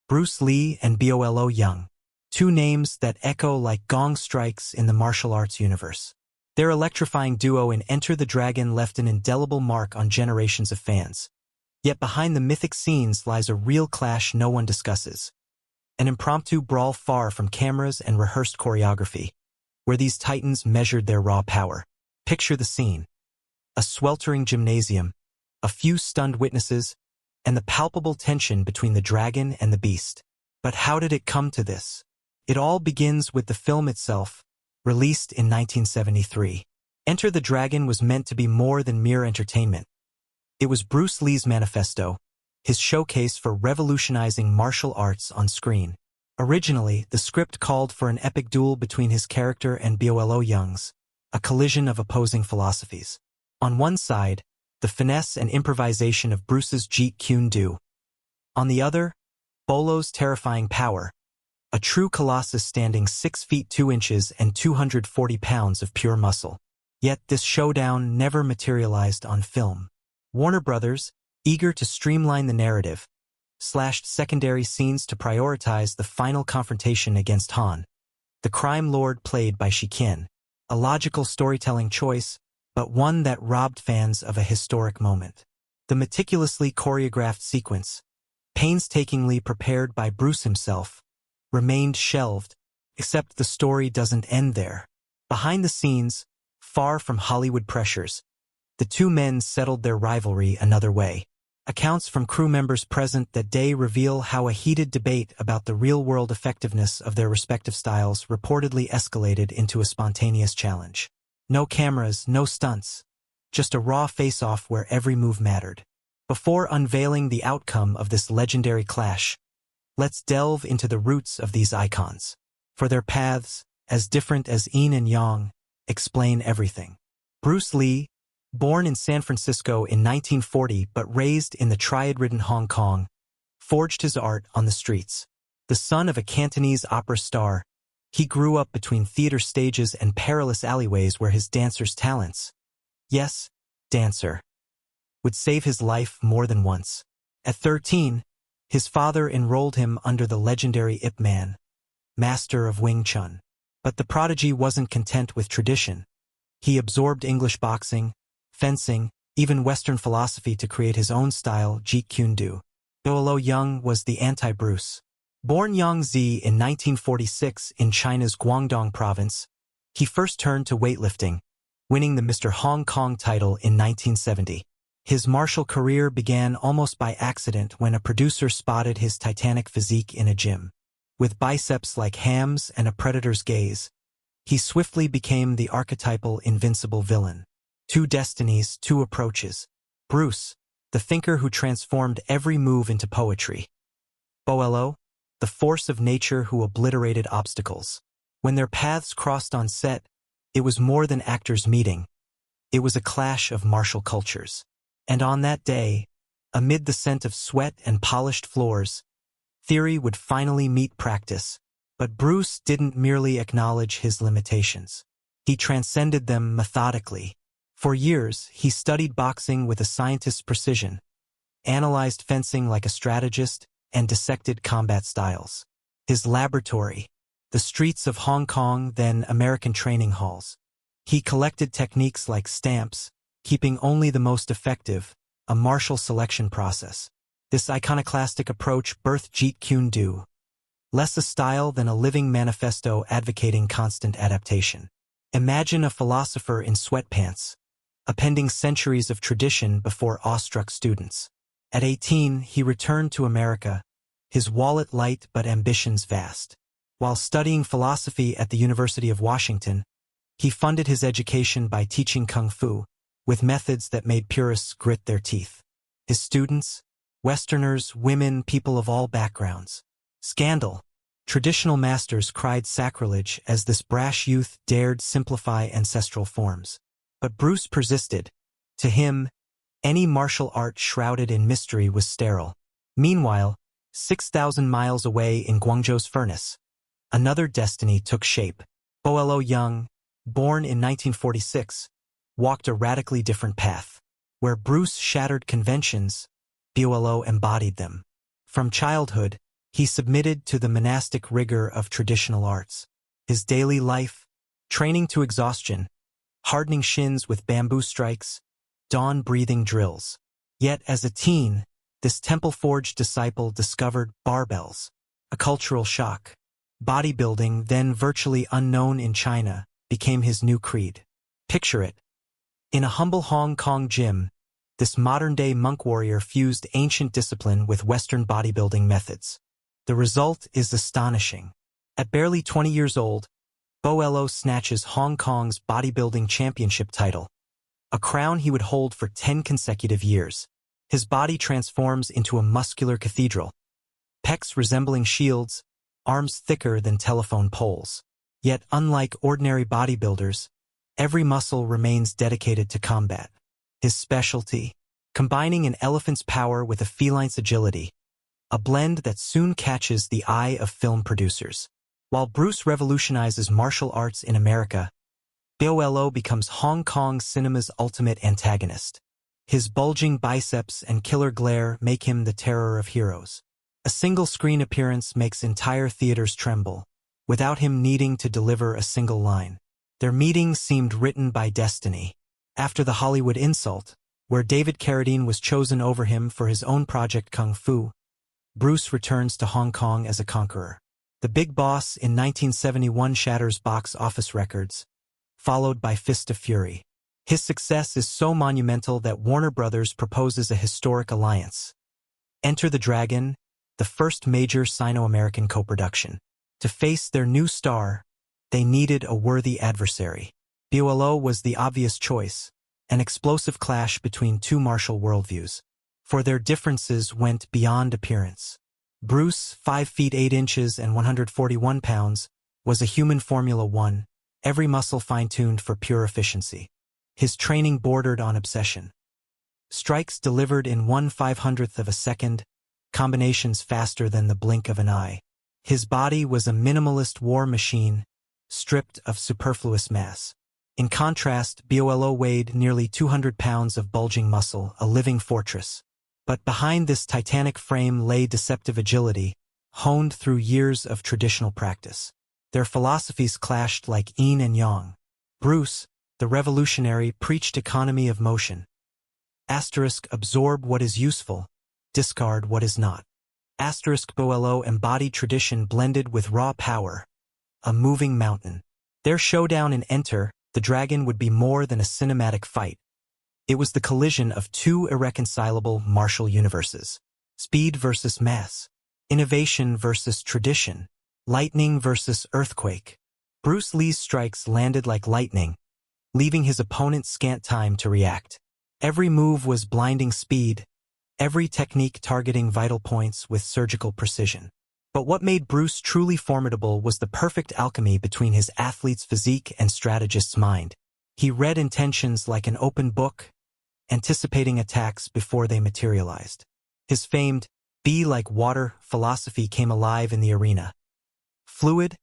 Bruce Lee and Bolo Yeung. Two names that echo like gong strikes in the martial arts universe. Their electrifying duo in Enter the Dragon left an indelible mark on generations of fans. Yet behind the mythic scenes lies a real clash no one discusses. An impromptu brawl far from cameras and rehearsed choreography, where these titans measured their raw power. Picture the scene. A sweltering gymnasium, a few stunned witnesses, and the palpable tension between the dragon and the beast. But how did it come to this? It all begins with the film itself, released in 1973. Enter the Dragon was meant to be more than mere entertainment. It was Bruce Lee's manifesto, his showcase for revolutionizing martial arts on screen. Originally, the script called for an epic duel between his character and Bolo Yeung's, a collision of opposing philosophies. On one side, the finesse and improvisation of Bruce's Jeet Kune Do. On the other, Bolo's terrifying power, a true colossus standing 6 feet 2 inches and 240 pounds of pure muscle. Yet this showdown never materialized on film. Warner Brothers, eager to streamline the narrative, slashed secondary scenes to prioritize the final confrontation against Han, the crime lord played by Jeet Kune. A logical storytelling choice, but one that robbed fans of a historic moment. The meticulously choreographed sequence, painstakingly prepared by Bruce himself, remained shelved, except the story doesn't end there. Behind the scenes, far from Hollywood pressures, the two men settled their rivalry another way. Accounts from crew members present that day reveal how a heated debate about the real-world effectiveness of their respective styles reportedly escalated into a spontaneous challenge. No cameras, no stunts, just a raw face-off where every move mattered. Before unveiling the outcome of this legendary clash, let's delve into the roots of these icons. For their paths, as different as yin and yang, explain everything. Bruce Lee, born in San Francisco in 1940 but raised in the triad-ridden Hong Kong, forged his art on the streets. The son of a Cantonese opera star, he grew up between theater stages and perilous alleyways where his dancer's talents, yes, dancer, would save his life more than once. At 13, his father enrolled him under the legendary Ip Man, master of Wing Chun. But the prodigy wasn't content with tradition. He absorbed English boxing, fencing, even Western philosophy to create his own style, Jeet Kune Do. Bolo Yeung was the anti-Bruce. Born Yangzi in 1946 in China's Guangdong province, he first turned to weightlifting, winning the Mr. Hong Kong title in 1970. His martial career began almost by accident when a producer spotted his titanic physique in a gym. With biceps like hams and a predator's gaze, he swiftly became the archetypal invincible villain. Two destinies, two approaches. Bruce, the thinker who transformed every move into poetry. Bolo, the force of nature who obliterated obstacles. When their paths crossed on set, it was more than actors meeting. It was a clash of martial cultures. And on that day, amid the scent of sweat and polished floors, theory would finally meet practice. But Bruce didn't merely acknowledge his limitations. He transcended them methodically. For years, he studied boxing with a scientist's precision, analyzed fencing like a strategist, and dissected combat styles. His laboratory, the streets of Hong Kong, then American training halls. He collected techniques like stamps, keeping only the most effective, a martial selection process. This iconoclastic approach birthed Jeet Kune Do, less a style than a living manifesto advocating constant adaptation. Imagine a philosopher in sweatpants, appending centuries of tradition before awestruck students. At 18, he returned to America, his wallet light but ambitions vast. While studying philosophy at the University of Washington, he funded his education by teaching kung fu, with methods that made purists grit their teeth. His students, Westerners, women, people of all backgrounds. Scandal. Traditional masters cried sacrilege as this brash youth dared simplify ancestral forms. But Bruce persisted. To him, any martial art shrouded in mystery was sterile. Meanwhile, 6,000 miles away in Guangzhou's furnace, another destiny took shape. Bolo Yeung, born in 1946, walked a radically different path. Where Bruce shattered conventions, Bolo embodied them. From childhood, He submitted to the monastic rigor of traditional arts. His daily life, training to exhaustion, hardening shins with bamboo strikes, dawn-breathing drills. Yet as a teen, this temple-forged disciple discovered barbells, a cultural shock. Bodybuilding, then virtually unknown in China, became his new creed. Picture it. In a humble Hong Kong gym, this modern-day monk warrior fused ancient discipline with Western bodybuilding methods. The result is astonishing. At barely 20 years old, Bolo snatches Hong Kong's bodybuilding championship title, a crown he would hold for 10 consecutive years. His body transforms into a muscular cathedral, pecs resembling shields, arms thicker than telephone poles. Yet unlike ordinary bodybuilders, every muscle remains dedicated to combat. His specialty, combining an elephant's power with a feline's agility, a blend that soon catches the eye of film producers. While Bruce revolutionizes martial arts in America, Bolo becomes Hong Kong cinema's ultimate antagonist. His bulging biceps and killer glare make him the terror of heroes. A single screen appearance makes entire theaters tremble, without him needing to deliver a single line. Their meeting seemed written by destiny. After the Hollywood insult, where David Carradine was chosen over him for his own project Kung Fu, Bruce returns to Hong Kong as a conqueror. The Big Boss in 1971 shatters box office records, followed by Fist of Fury. His success is so monumental that Warner Brothers proposes a historic alliance. Enter the Dragon, the first major Sino-American co-production. To face their new star, they needed a worthy adversary. Bolo was the obvious choice, an explosive clash between two martial worldviews. For their differences went beyond appearance. Bruce, 5 feet 8 inches and 141 pounds, was a human Formula One, every muscle fine-tuned for pure efficiency. His training bordered on obsession. Strikes delivered in 1/500th of a second, combinations faster than the blink of an eye. His body was a minimalist war machine, stripped of superfluous mass. In contrast, Bolo weighed nearly 200 pounds of bulging muscle, a living fortress. But behind this titanic frame lay deceptive agility, honed through years of traditional practice. Their philosophies clashed like yin and yang. Bruce, the revolutionary, preached economy of motion. Absorb what is useful, discard what is not. Bolo embodied tradition blended with raw power, a moving mountain. Their showdown in Enter the Dragon would be more than a cinematic fight. It was the collision of two irreconcilable martial universes. Speed versus mass. Innovation versus tradition. Lightning versus earthquake. Bruce Lee's strikes landed like lightning, leaving his opponent scant time to react. Every move was blinding speed, every technique targeting vital points with surgical precision. But what made Bruce truly formidable was the perfect alchemy between his athlete's physique and strategist's mind. He read intentions like an open book, anticipating attacks before they materialized. His famed, "be like water" philosophy came alive in the arena. Fluid,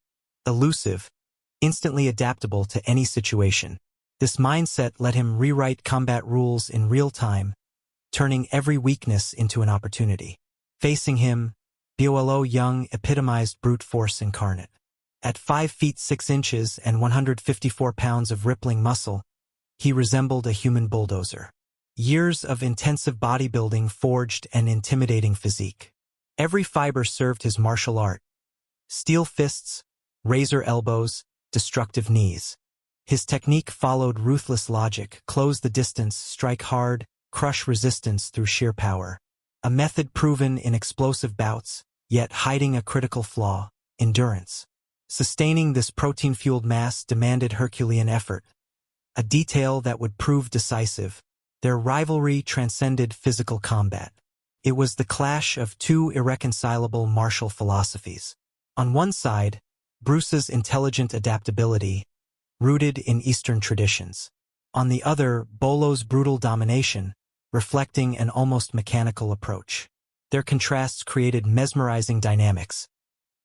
elusive, instantly adaptable to any situation. This mindset let him rewrite combat rules in real time, turning every weakness into an opportunity. Facing him, Bolo Yeung epitomized brute force incarnate. At 5 feet 6 inches and 154 pounds of rippling muscle, he resembled a human bulldozer. Years of intensive bodybuilding forged an intimidating physique. Every fiber served his martial art. Steel fists, razor elbows, destructive knees. His technique followed ruthless logic: close the distance, strike hard, crush resistance through sheer power. A method proven in explosive bouts, yet hiding a critical flaw: endurance. Sustaining this protein-fueled mass demanded Herculean effort, a detail that would prove decisive. Their rivalry transcended physical combat. It was the clash of two irreconcilable martial philosophies. On one side, Bruce's intelligent adaptability, rooted in Eastern traditions. On the other, Bolo's brutal domination, reflecting an almost mechanical approach. Their contrasts created mesmerizing dynamics.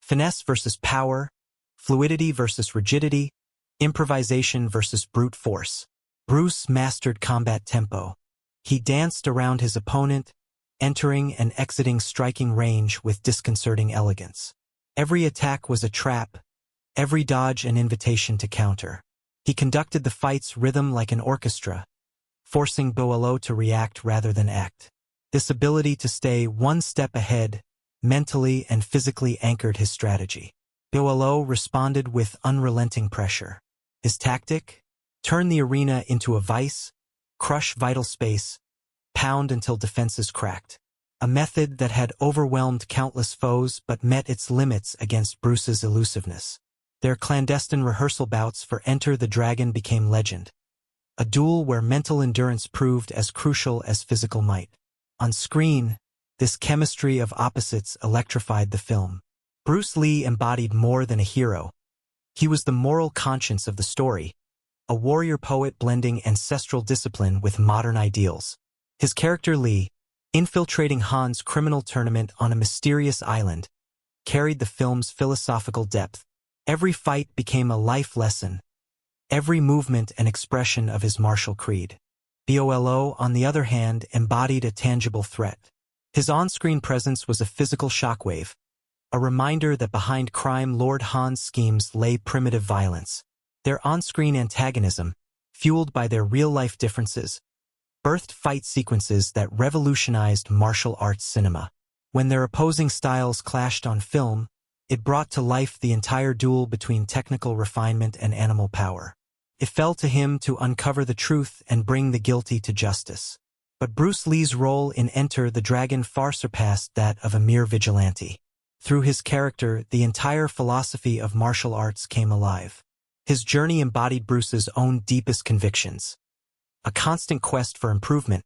Finesse versus power, fluidity versus rigidity, improvisation versus brute force. Bruce mastered combat tempo. He danced around his opponent, entering and exiting striking range with disconcerting elegance. Every attack was a trap, every dodge an invitation to counter. He conducted the fight's rhythm like an orchestra, forcing Bolo to react rather than act. This ability to stay one step ahead mentally and physically anchored his strategy. Bolo responded with unrelenting pressure. His tactic? Turn the arena into a vice, crush vital space, pound until defenses cracked. A method that had overwhelmed countless foes but met its limits against Bruce's elusiveness. Their clandestine rehearsal bouts for Enter the Dragon became legend, a duel where mental endurance proved as crucial as physical might. On screen, this chemistry of opposites electrified the film. Bruce Lee embodied more than a hero. He was the moral conscience of the story, a warrior poet blending ancestral discipline with modern ideals. His character Lee, infiltrating Han's criminal tournament on a mysterious island, carried the film's philosophical depth. Every fight became a life lesson, every movement an expression of his martial creed. Bolo, on the other hand, embodied a tangible threat. His on-screen presence was a physical shockwave, a reminder that behind crime Lord Han's schemes lay primitive violence. Their on-screen antagonism, fueled by their real-life differences, birthed fight sequences that revolutionized martial arts cinema. When their opposing styles clashed on film, it brought to life the entire duel between technical refinement and animal power. It fell to him to uncover the truth and bring the guilty to justice. But Bruce Lee's role in Enter the Dragon far surpassed that of a mere vigilante. Through his character, the entire philosophy of martial arts came alive. His journey embodied Bruce's own deepest convictions. A constant quest for improvement,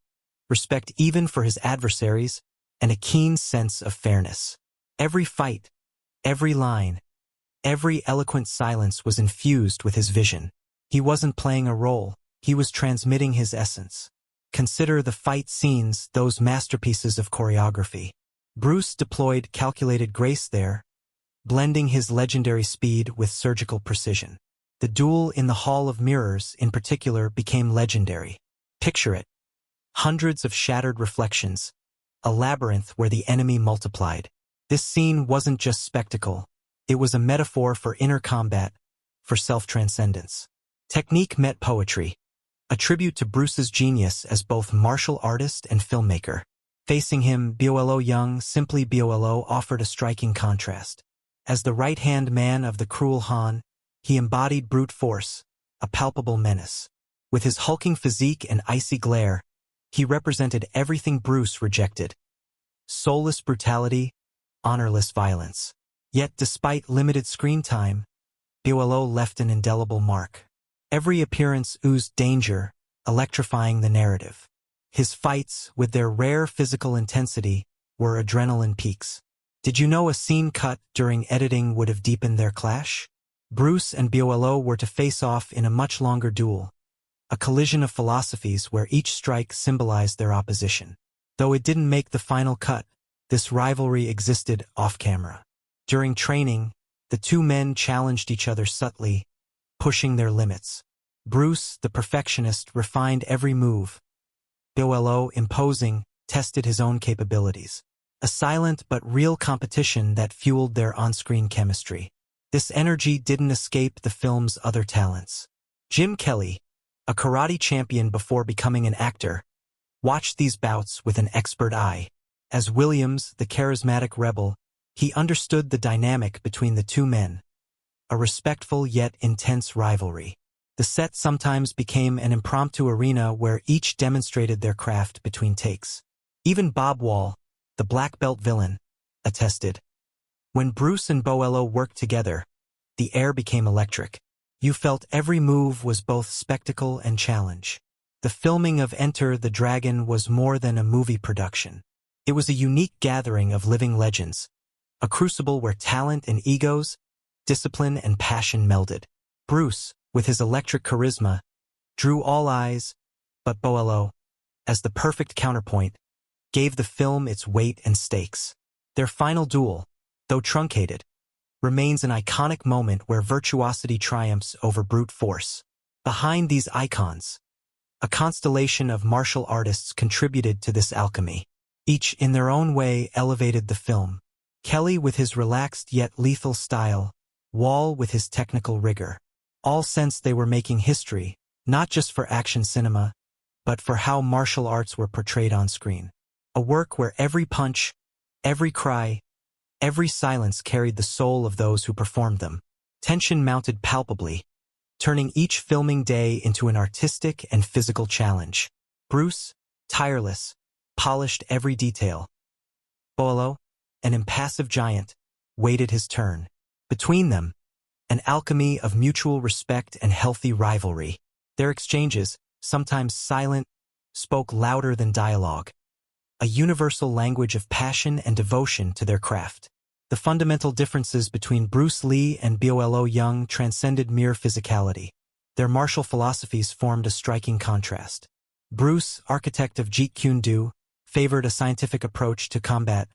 respect even for his adversaries, and a keen sense of fairness. Every fight, every line, every eloquent silence was infused with his vision. He wasn't playing a role, he was transmitting his essence. Consider the fight scenes, those masterpieces of choreography. Bruce deployed calculated grace there, blending his legendary speed with surgical precision. The duel in the Hall of Mirrors, in particular, became legendary. Picture it. Hundreds of shattered reflections, a labyrinth where the enemy multiplied. This scene wasn't just spectacle, it was a metaphor for inner combat, for self-transcendence. Technique met poetry, a tribute to Bruce's genius as both martial artist and filmmaker. Facing him, Bolo Yeung, simply Bolo, offered a striking contrast. As the right-hand man of the cruel Han, he embodied brute force, a palpable menace. With his hulking physique and icy glare, he represented everything Bruce rejected: soulless brutality, honorless violence. Yet despite limited screen time, Bolo left an indelible mark. Every appearance oozed danger, electrifying the narrative. His fights, with their rare physical intensity, were adrenaline peaks. Did you know a scene cut during editing would have deepened their clash? Bruce and Bolo were to face off in a much longer duel, a collision of philosophies where each strike symbolized their opposition. Though it didn't make the final cut, this rivalry existed off-camera. During training, the two men challenged each other subtly, pushing their limits. Bruce, the perfectionist, refined every move. Bolo, imposing, tested his own capabilities. A silent but real competition that fueled their on-screen chemistry. This energy didn't escape the film's other talents. Jim Kelly, a karate champion before becoming an actor, watched these bouts with an expert eye. As Williams, the charismatic rebel, he understood the dynamic between the two men, a respectful yet intense rivalry. The set sometimes became an impromptu arena where each demonstrated their craft between takes. Even Bob Wall, the black belt villain, attested. When Bruce and Bolo worked together, the air became electric. You felt every move was both spectacle and challenge. The filming of Enter the Dragon was more than a movie production. It was a unique gathering of living legends, a crucible where talent and egos, discipline and passion melded. Bruce, with his electric charisma, drew all eyes, but Bolo, as the perfect counterpoint, gave the film its weight and stakes. Their final duel, though truncated, remains an iconic moment where virtuosity triumphs over brute force. Behind these icons, a constellation of martial artists contributed to this alchemy. Each, in their own way, elevated the film. Kelly with his relaxed yet lethal style, Wall with his technical rigor. All sensed they were making history, not just for action cinema, but for how martial arts were portrayed on screen. A work where every punch, every cry, every silence carried the soul of those who performed them. Tension mounted palpably, turning each filming day into an artistic and physical challenge. Bruce, tireless, polished every detail. Bolo, an impassive giant, waited his turn. Between them, an alchemy of mutual respect and healthy rivalry. Their exchanges, sometimes silent, spoke louder than dialogue. A universal language of passion and devotion to their craft. The fundamental differences between Bruce Lee and Bolo Yeung transcended mere physicality. Their martial philosophies formed a striking contrast. Bruce, architect of Jeet Kune Do, favored a scientific approach to combat,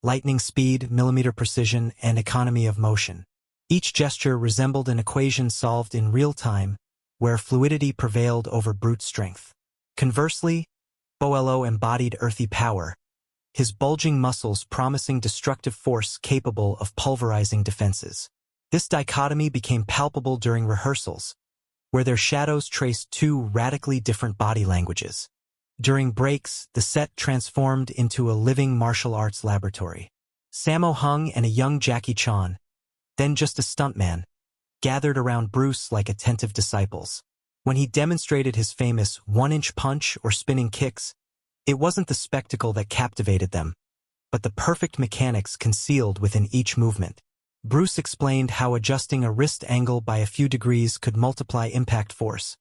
lightning speed, millimeter precision, and economy of motion. Each gesture resembled an equation solved in real time, where fluidity prevailed over brute strength. Conversely, Bolo embodied earthy power, his bulging muscles promising destructive force capable of pulverizing defenses. This dichotomy became palpable during rehearsals, where their shadows traced two radically different body languages. During breaks, the set transformed into a living martial arts laboratory. Sammo Hung and a young Jackie Chan, then just a stuntman, gathered around Bruce like attentive disciples. When he demonstrated his famous one-inch punch or spinning kicks, it wasn't the spectacle that captivated them, but the perfect mechanics concealed within each movement. Bruce explained how adjusting a wrist angle by a few degrees could multiply impact force,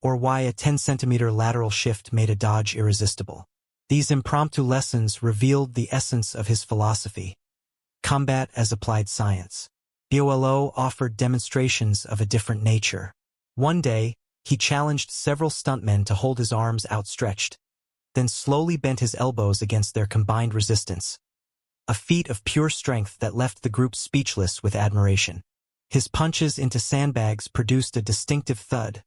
or why a 10-centimeter lateral shift made a dodge irresistible. These impromptu lessons revealed the essence of his philosophy: combat as applied science. Bolo offered demonstrations of a different nature. One day, he challenged several stuntmen to hold his arms outstretched, then slowly bent his elbows against their combined resistance, a feat of pure strength that left the group speechless with admiration. His punches into sandbags produced a distinctive thud,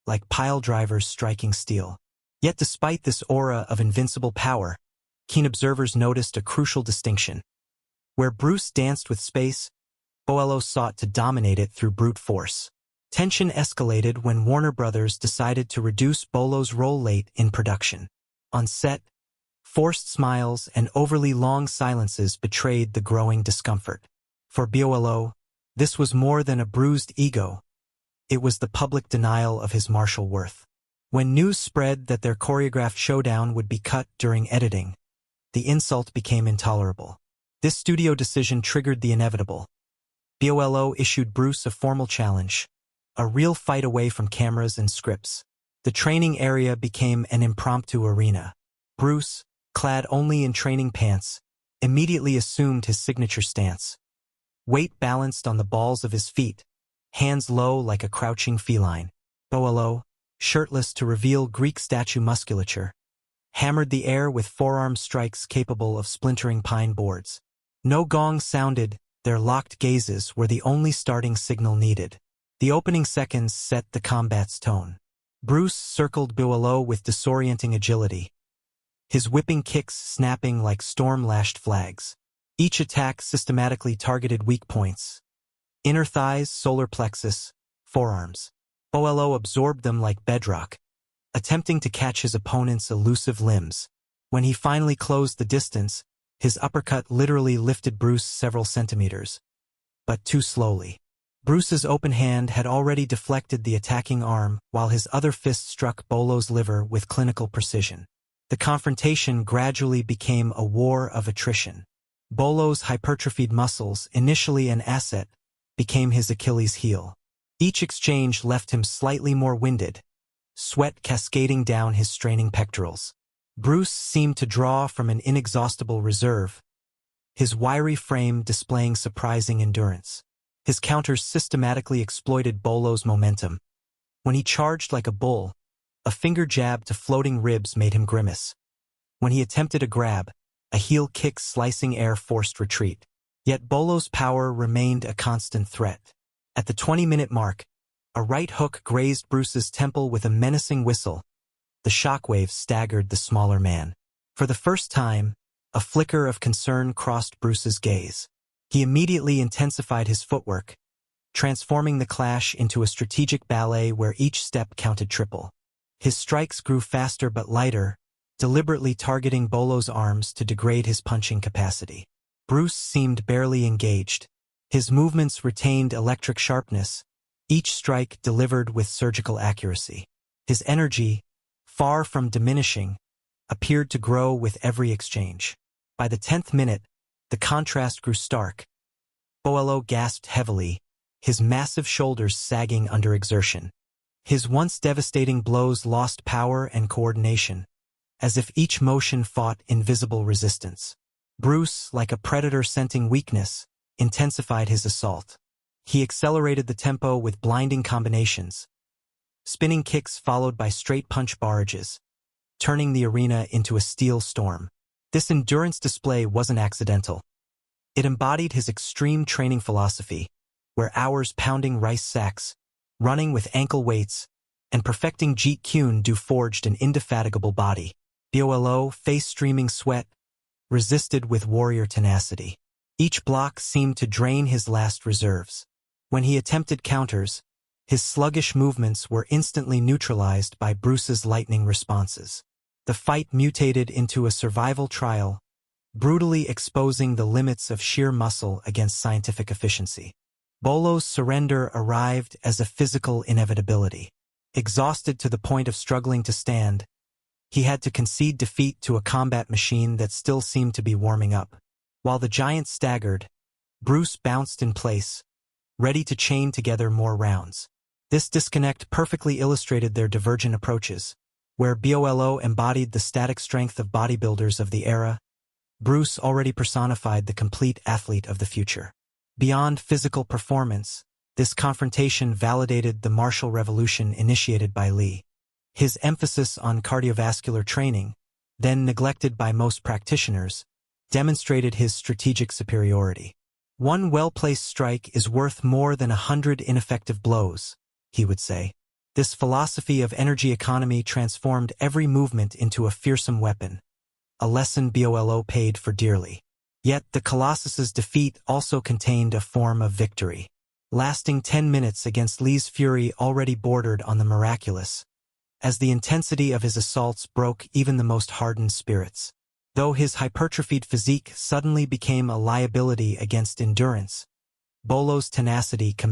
like pile drivers striking steel. Yet despite this aura of invincible power, keen observers noticed a crucial distinction. Where Bruce danced with space, Bolo sought to dominate it through brute force. Tension escalated when Warner Brothers decided to reduce Bolo's role late in production. On set, forced smiles and overly long silences betrayed the growing discomfort. For Bolo, this was more than a bruised ego. It was the public denial of his martial worth. When news spread that their choreographed showdown would be cut during editing, the insult became intolerable. This studio decision triggered the inevitable. Bolo issued Bruce a formal challenge, a real fight away from cameras and scripts. The training area became an impromptu arena. Bruce, clad only in training pants, immediately assumed his signature stance. Weight balanced on the balls of his feet, hands low like a crouching feline. Bolo, shirtless to reveal Greek statue musculature, hammered the air with forearm strikes capable of splintering pine boards. No gong sounded, their locked gazes were the only starting signal needed. The opening seconds set the combat's tone. Bruce circled Bolo with disorienting agility, his whipping kicks snapping like storm-lashed flags. Each attack systematically targeted weak points: inner thighs, solar plexus, forearms. Bolo absorbed them like bedrock, attempting to catch his opponent's elusive limbs. When he finally closed the distance, his uppercut literally lifted Bruce several centimeters, but too slowly. Bruce's open hand had already deflected the attacking arm, while his other fist struck Bolo's liver with clinical precision. The confrontation gradually became a war of attrition. Bolo's hypertrophied muscles, initially an asset, became his Achilles heel. Each exchange left him slightly more winded, sweat cascading down his straining pectorals. Bruce seemed to draw from an inexhaustible reserve, his wiry frame displaying surprising endurance. His counters systematically exploited Bolo's momentum. When he charged like a bull, a finger jab to floating ribs made him grimace. When he attempted a grab, a heel kick slicing air forced retreat. Yet Bolo's power remained a constant threat. At the 20-minute mark, a right hook grazed Bruce's temple with a menacing whistle. The shockwaves staggered the smaller man. For the first time, A flicker of concern crossed Bruce's gaze. He immediately intensified his footwork, transforming the clash into a strategic ballet where each step counted triple. His strikes grew faster but lighter, deliberately targeting Bolo's arms to degrade his punching capacity. Bruce seemed barely engaged. His movements retained electric sharpness, each strike delivered with surgical accuracy. His energy, far from diminishing, appeared to grow with every exchange. By the 10th minute, the contrast grew stark. Bolo gasped heavily, his massive shoulders sagging under exertion. His once devastating blows lost power and coordination, as if each motion fought invisible resistance. Bruce, like a predator scenting weakness, intensified his assault. He accelerated the tempo with blinding combinations, spinning kicks followed by straight punch barrages, turning the arena into a steel storm. This endurance display wasn't accidental. It embodied his extreme training philosophy, where hours pounding rice sacks, running with ankle weights, and perfecting Jeet Kune Do forged an indefatigable body. Bolo, face streaming sweat, resisted with warrior tenacity. Each block seemed to drain his last reserves. When he attempted counters, his sluggish movements were instantly neutralized by Bruce's lightning responses. The fight mutated into a survival trial, brutally exposing the limits of sheer muscle against scientific efficiency. Bolo's surrender arrived as a physical inevitability. Exhausted to the point of struggling to stand, he had to concede defeat to a combat machine that still seemed to be warming up. While the giant staggered, Bruce bounced in place, ready to chain together more rounds. This disconnect perfectly illustrated their divergent approaches. Where Bolo embodied the static strength of bodybuilders of the era, Bruce already personified the complete athlete of the future. Beyond physical performance, this confrontation validated the martial revolution initiated by Lee. His emphasis on cardiovascular training, then neglected by most practitioners, demonstrated his strategic superiority. One well-placed strike is worth more than 100 ineffective blows, he would say. This philosophy of energy economy transformed every movement into a fearsome weapon, a lesson Bolo paid for dearly. Yet the Colossus's defeat also contained a form of victory. Lasting 10 minutes against Lee's fury already bordered on the miraculous, as the intensity of his assaults broke even the most hardened spirits. Though his hypertrophied physique suddenly became a liability against endurance, Bolo's tenacity